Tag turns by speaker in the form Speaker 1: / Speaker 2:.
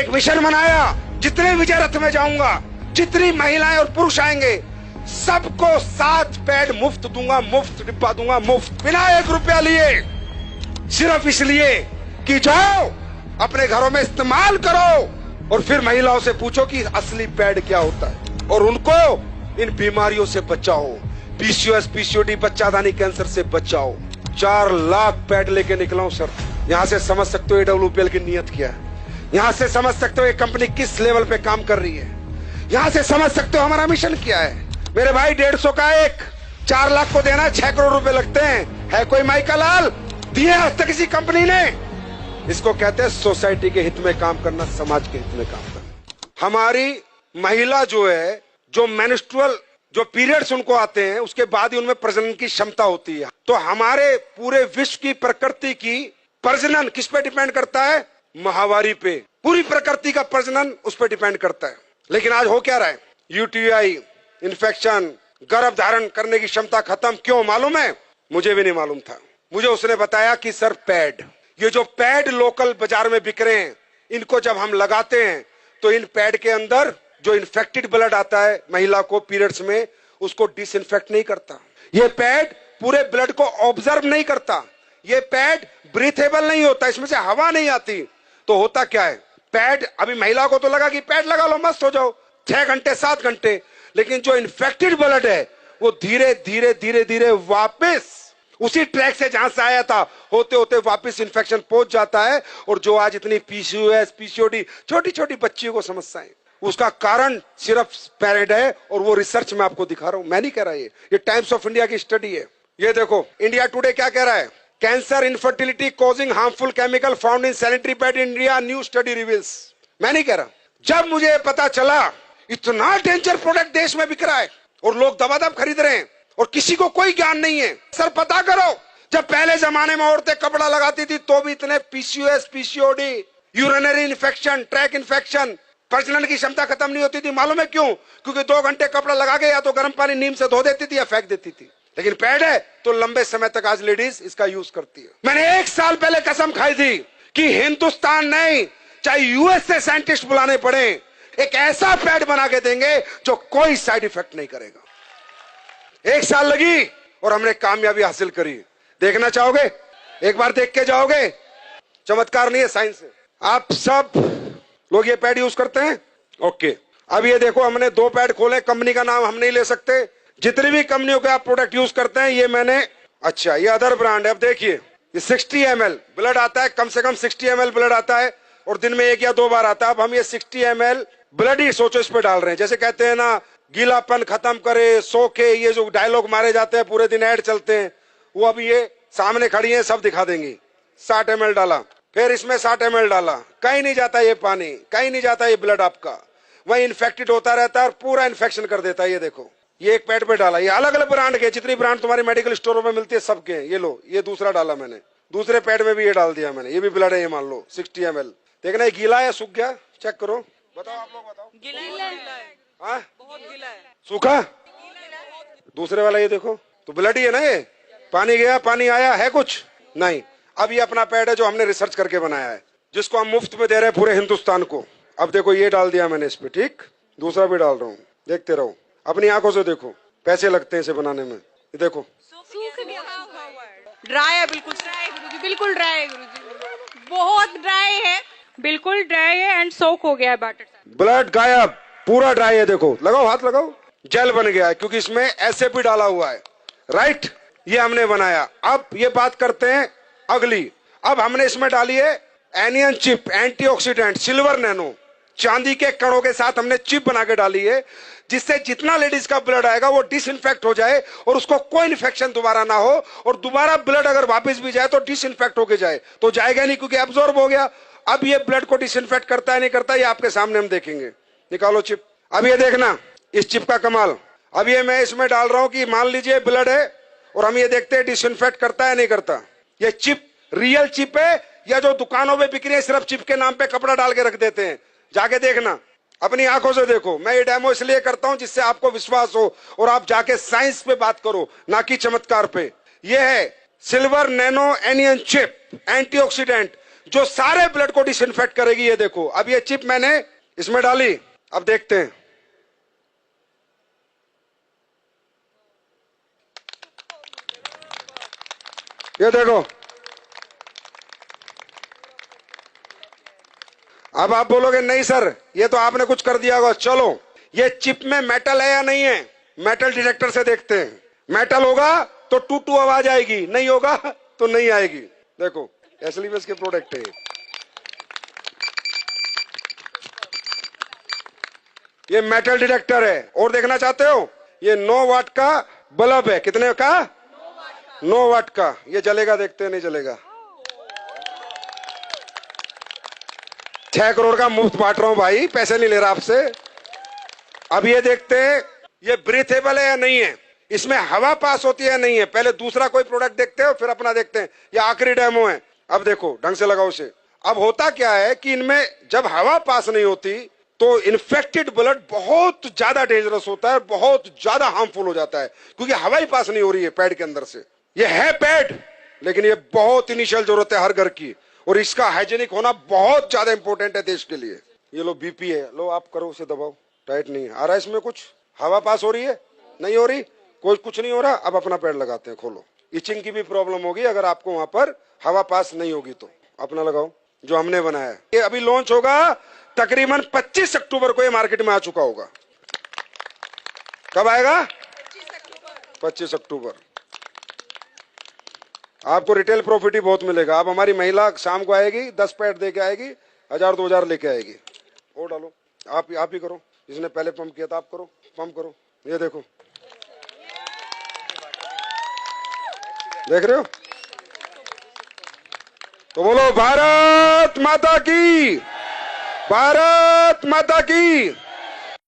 Speaker 1: एक मिशन बनाया, जितने विजय रथ में जाऊंगा, जितनी महिलाएं और पुरुष आएंगे, सबको 7 पैड मुफ्त दूंगा, मुफ्त डिब्बा दूंगा, मुफ्त, बिना 1 रुपया लिए, सिर्फ इसलिए कि जाओ अपने घरों में इस्तेमाल करो और फिर महिलाओं से पूछो कि असली पैड क्या होता है और उनको इन बीमारियों से बचाओ। पीसीओएस, पीसीओडी, बच्चादानी कैंसर से बचाओ। 4 लाख पैड लेके निकला हूं सर। यहां से समझ सकते हो AWPL की नीयत क्या है, यहां से समझ सकते हो ये कंपनी किस लेवल पे काम कर रही है, यहां से समझ सकते हो हमारा मिशन क्या है। मेरे भाई 150 का एक 4 लाख को देना 6 करोड़ रुपए लगते हैं। है कोई माई का लाल दिए आज तक किसी कंपनी ने? इसको कहते हैं सोसाइटी के हित में काम करना, समाज के हित में काम करना। हमारी महिला जो है, जो मेंस्ट्रुअल जो पीरियड्स उनको आते हैं, उसके बाद ही उनमें प्रजनन की क्षमता होती है। तो हमारे पूरे विश्व की प्रकृति की प्रजनन किस पे डिपेंड करता है? माहवारी पे। पूरी प्रकृति का प्रजनन उस पर डिपेंड करता है। लेकिन आज हो क्या रहा है? यूटीआई, इन्फेक्शन, गर्भ धारण करने की क्षमता खत्म। क्यों मालूम है? मुझे भी नहीं मालूम था। मुझे उसने बताया कि सर पैड, ये जो पैड लोकल बाजार में बिक रहे हैं, इनको जब हम लगाते हैं तो इन पैड के अंदर जो इन्फेक्टेड ब्लड आता है महिला को पीरियड्स में, उसको डिसइंफेक्ट नहीं करता। ये पैड पूरे ब्लड को ऑब्जर्व नहीं करता। ये पैड ब्रीथेबल नहीं होता, इसमें से हवा नहीं आती। तो होता क्या है? पैड, अभी महिला को तो लगा कि पैड लगा लो मस्त हो जाओ, 6 घंटे 7 घंटे, लेकिन जो इन्फेक्टेड ब्लड है वो धीरे धीरे धीरे धीरे वापस उसी ट्रैक से जहां से आया था होते होते वापस इन्फेक्शन पहुंच जाता है। और जो आज इतनी पीसीओएस, पीसीओडी, छोटी छोटी बच्चियों को समस्याएं, उसका कारण सिर्फ पैड है। और वो रिसर्च मैं आपको दिखा रहा हूं, मैं नहीं कह रहा, ये टाइम्स ऑफ इंडिया की स्टडी है। ये देखो इंडिया टुडे क्या कह रहा है? Cancer, infertility causing harmful chemical found in sanitary pad in India, new study reveals. मैं नहीं कह रहा। जब मुझे पता चला इतना डेंजर प्रोडक्ट देश में बिक रहा है और लोग दबादब खरीद रहे हैं और किसी को कोई ज्ञान नहीं है, सर पता करो, जब पहले जमाने में औरतें कपड़ा लगाती थी तो भी इतने PCOS, PCOD, urinary infection, track infection, प्रजनन की क्षमता खत्म नहीं होती थी। मालूम है क्यों? क्योंकि 2 घंटे कपड़ा लगा के या तो गर्म पानी नीम से धो देती थी या फेंक देती थी। लेकिन पैड है तो लंबे समय तक आज लेडीज इसका यूज करती है। मैंने 1 साल पहले कसम खाई थी कि हिंदुस्तान नहीं, चाहे यूएस से साइंटिस्ट बुलाने पड़े, एक ऐसा पैड बना के देंगे जो कोई साइड इफेक्ट नहीं करेगा। 1 साल लगी और हमने कामयाबी हासिल करी। देखना चाहोगे? एक बार देख के जाओगे? चमत्कार नहीं है, साइंस है। आप सब लोग ये पैड यूज करते हैं? ओके, अब ये देखो हमने 2 पैड खोले, कंपनी का नाम हम नहीं ले सकते। जितनी भी कंपनियों के आप प्रोडक्ट यूज करते हैं, ये मैंने, अच्छा ये अदर ब्रांड है। अब देखिए ये 60 ml ब्लड आता है, कम से कम 60 ml ब्लड आता है और दिन में 1 या 2 बार आता है। अब हम ये 60 ml ब्लड ही सोचो इस पे डाल रहे हैं। जैसे कहते हैं ना, गीलापन खत्म करे, सोखे, ये जो डायलॉग मारे जाते हैं, पूरे दिन ऐड चलते हैं, वो अभी ये सामने खड़ी है, सब दिखा देंगी। 60 ml डाला, फिर इसमें 60 ml डाला, कहीं नहीं जाता ये पानी, कहीं नहीं जाता ये ब्लड आपका, वही इन्फेक्टेड होता रहता है और पूरा इन्फेक्शन कर देता है। ये देखो ये एक पैड पे डाला, ये अलग अलग ब्रांड के, जितनी ब्रांड तुम्हारी मेडिकल स्टोरों में मिलती है सबके। ये लो, ये दूसरा डाला मैंने, दूसरे पैड में भी ये डाल दिया मैंने, ये भी ब्लड है, ये मान लो 60 ml। देखना ये गीला है सूख गया, चेक करो, बताओ आप लोग बताओ।
Speaker 2: गीला है,
Speaker 1: हाँ
Speaker 2: बहुत गीला है।
Speaker 1: सूखा? दूसरे वाला ये देखो तो ब्लड ही है ना, ये पानी गया पानी आया है कुछ नहीं। अब ये अपना पैड है जो हमने रिसर्च करके बनाया है, जिसको हम मुफ्त में दे रहे हैं पूरे हिंदुस्तान को। अब देखो ये डाल दिया मैंने इस पे, ठीक, दूसरा भी डाल रहा हूँ, देखते रहो, अपनी आंखों से देखो, पैसे लगते हैं इसे बनाने में। ये देखो
Speaker 2: ड्राई है, बिल्कुल ड्राई है गुरुजी, बिल्कुल ड्राई है गुरुजी, बहुत ड्राई है, बिल्कुल ड्राई है एंड सोक हो गया है बैटर से।
Speaker 1: ब्लड गायब, पूरा ड्राई है। देखो लगाओ, हाथ लगाओ, जेल बन गया है क्योंकि इसमें एसएपी डाला हुआ है, राइट, ये हमने बनाया। अब ये बात करते हैं अगली। अब हमने इसमें डाली है anion chip, antioxidant, silver nano, चांदी के कणों के साथ हमने चिप बना के डाली है, जिससे जितना लेडीज का ब्लड आएगा वो डिसइंफेक्ट हो जाए और उसको कोई इन्फेक्शन दोबारा ना हो, और दोबारा ब्लड अगर वापस भी जाए तो डिसइंफेक्ट होके जाए। तो जाएगा नहीं क्योंकि एब्जॉर्ब हो गया। अब ये ब्लड को डिसइंफेक्ट करता है नहीं करता, ये आपके सामने हम देखेंगे। निकालो चिप। अब ये देखना इस चिप का कमाल। अब ये मैं इसमें डाल रहा हूं कि मान लीजिए ब्लड है और हम ये देखते हैं डिसइंफेक्ट करता है नहीं करता। ये चिप रियल चिप है या जो दुकानों में बिक रही है सिर्फ चिप के नाम पे कपड़ा डाल के रख देते हैं? जाके देखना, अपनी आंखों से देखो। मैं ये डेमो इसलिए करता हूं जिससे आपको विश्वास हो और आप जाके साइंस पे बात करो, ना कि चमत्कार पे। ये है silver nano anion chip, antioxidant, जो सारे ब्लड को डिसइंफेक्ट करेगी। ये देखो, अब ये चिप मैंने इसमें डाली, अब देखते हैं। ये देखो, अब आप बोलोगे नहीं सर ये तो आपने कुछ कर दिया होगा। चलो, ये चिप में मेटल है या नहीं है, मेटल डिटेक्टर से देखते हैं। मेटल होगा तो टू टू आवाज आएगी, नहीं होगा तो नहीं आएगी। देखो, एसएलवीएस के प्रोडक्ट है। ये मेटल डिटेक्टर है। और देखना चाहते हो, ये 9 वाट का बल्ब है। कितने का? 9 वाट का। ये जलेगा, देखते हैं नहीं जलेगा। 6 करोड़ का मुफ्त बांट रहा हूं भाई, पैसे नहीं ले रहा आपसे। अब ये देखते हैं ये ब्रीथेबल है या नहीं है, इसमें हवा पास होती है या नहीं है। पहले दूसरा कोई प्रोडक्ट देखते हो, फिर अपना देखते हैं। ये आखिरी डेमो है। अब देखो, ढंग से लगाओ इसे। अब होता क्या है कि इनमें जब हवा पास नहीं होती तो इन्फेक्टेड ब्लड बहुत ज्यादा डेंजरस होता है, बहुत ज्यादा हार्मफुल हो जाता है, क्योंकि हवा ही पास नहीं हो रही है पैड के अंदर से। ये है पैड, लेकिन ये बहुत इनिशियल जरूरत है हर घर की, और इसका हाइजीनिक होना बहुत ज्यादा इंपॉर्टेंट है देश के लिए। ये लो बीपी है, लो आप करो, उसे दबाओ। टाइट नहीं है, आ रहा है इसमें कुछ? हवा पास हो रही है? नहीं हो रही? कोई कुछ नहीं हो रहा। अब अपना पैड लगाते हैं, खोलो। इचिंग की भी प्रॉब्लम होगी अगर आपको वहां पर हवा पास नहीं होगी तो। अपना लगाओ जो हमने बनाया है। ये अभी लॉन्च होगा, तकरीबन 25 अक्टूबर को ये मार्केट में आ चुका होगा। कब आएगा? 25 अक्टूबर। आपको रिटेल प्रॉफिट ही बहुत मिलेगा। अब हमारी महिला शाम को आएगी, 10 पैड दे के आएगी, 1000-2000 लेके आएगी। और डालो, आप ही करो। जिसने पहले पंप किया था आप करो, पंप करो। ये देखो, देख रहे हो? तो बोलो भारत माता की, भारत माता की।